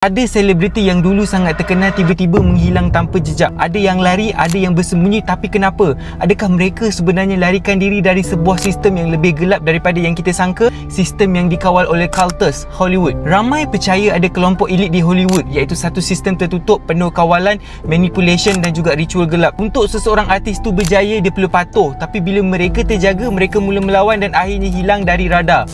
Ada selebriti yang dulu sangat terkenal tiba-tiba menghilang tanpa jejak. Ada yang lari, ada yang bersembunyi, tapi kenapa? Adakah mereka sebenarnya larikan diri dari sebuah sistem yang lebih gelap daripada yang kita sangka? Sistem yang dikawal oleh kultus Hollywood. Ramai percaya ada kelompok elit di Hollywood, iaitu satu sistem tertutup penuh kawalan, manipulation dan juga ritual gelap. Untuk seseorang artis tu berjaya, dia perlu patuh. Tapi bila mereka terjaga, mereka mula melawan dan akhirnya hilang dari radar.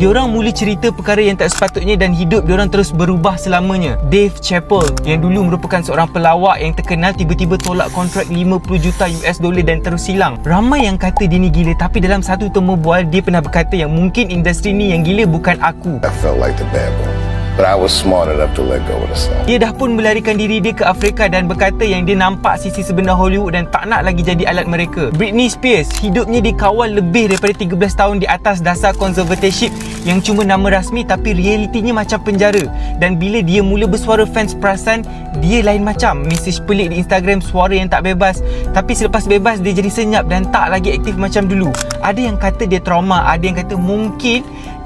Diorang mula cerita perkara yang tak sepatutnya dan hidup diorang terus berubah selamanya. Dave Chappelle yang dulu merupakan seorang pelawak yang terkenal tiba-tiba tolak kontrak 50 juta US dollar dan terus hilang. Ramai yang kata dia ni gila, tapi dalam satu temu bual dia pernah berkata yang mungkin industri ni yang gila bukan aku. I felt like the bad boy. But I was smart enough to let go of the song. Dia dah pun melarikan diri dia ke Afrika dan berkata yang dia nampak sisi sebenar Hollywood dan tak nak lagi jadi alat mereka. Britney Spears, hidupnya dikawal lebih daripada 13 tahun di atas dasar conservatorship yang cuma nama rasmi tapi realitinya macam penjara. Dan bila dia mula bersuara fans perasan, dia lain macam. Mesej pelik di Instagram, suara yang tak bebas. Tapi selepas bebas dia jadi senyap dan tak lagi aktif macam dulu. Ada yang kata dia trauma, ada yang kata mungkin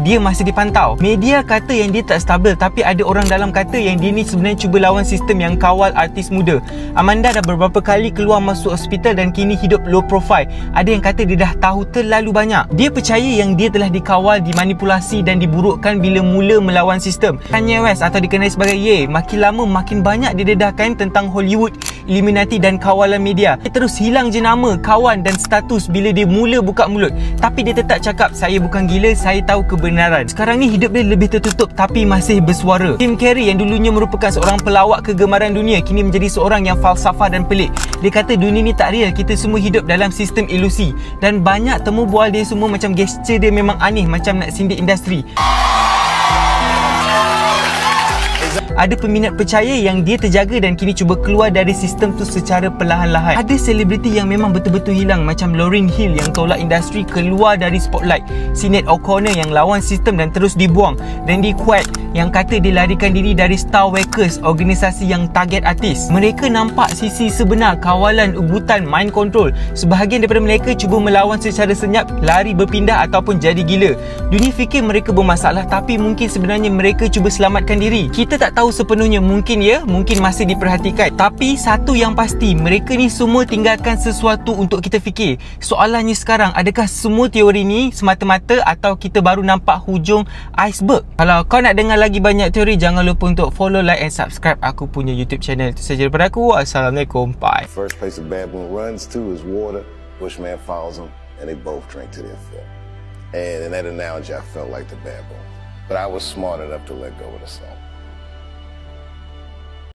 dia masih dipantau. Media kata yang dia tak stabil, tapi ada orang dalam kata yang dia ni sebenarnya cuba lawan sistem yang kawal artis muda. Amanda dah beberapa kali keluar masuk hospital dan kini hidup low profile. Ada yang kata dia dah tahu terlalu banyak. Dia percaya yang dia telah dikawal, dimanipulasi dan diburukkan bila mula melawan sistem. Kanye West atau dikenali sebagai Ye, makin lama makin banyak didedahkan tentang Hollywood, Illuminati dan kawalan media. Dia terus hilang jenama, kawan dan status bila dia mula buka mulut. Tapi dia tetap cakap, saya bukan gila, saya tahu kebenaran. Sekarang ni hidup dia lebih tertutup tapi masih bersuara. Jim Carrey yang dulunya merupakan seorang pelawak kegemaran dunia kini menjadi seorang yang falsafah dan pelik. Dia kata dunia ni tak real, kita semua hidup dalam sistem ilusi. Dan banyak temu bual dia semua macam gesture dia memang aneh, macam nak sindik industri. Ada peminat percaya yang dia terjaga dan kini cuba keluar dari sistem tu secara perlahan-lahan. Ada selebriti yang memang betul-betul hilang macam Lauryn Hill yang tolak industri keluar dari spotlight, Sinead O'Connor yang lawan sistem dan terus dibuang, Randy Quaid yang kata dia larikan diri dari Star Wakers, organisasi yang target artis. Mereka nampak sisi sebenar kawalan, ugutan, mind control. Sebahagian daripada mereka cuba melawan secara senyap, lari berpindah ataupun jadi gila. Dunia fikir mereka bermasalah tapi mungkin sebenarnya mereka cuba selamatkan diri. Kita tak tahu sepenuhnya, mungkin ya, mungkin masih diperhatikan. Tapi satu yang pasti, mereka ni semua tinggalkan sesuatu untuk kita fikir. Soalannya sekarang, adakah semua teori ni semata-mata atau kita baru nampak hujung iceberg? Kalau kau nak dengar lagi banyak teori, jangan lupa untuk follow, like and subscribe aku punya YouTube channel. Itu saja daripada aku. Assalamualaikum. Bye. First place a baboon runs to is water. Bushman follows him, and they both drink to their fill. And in that analogy, I felt like the baboon. But I was smart enough to let go of the song.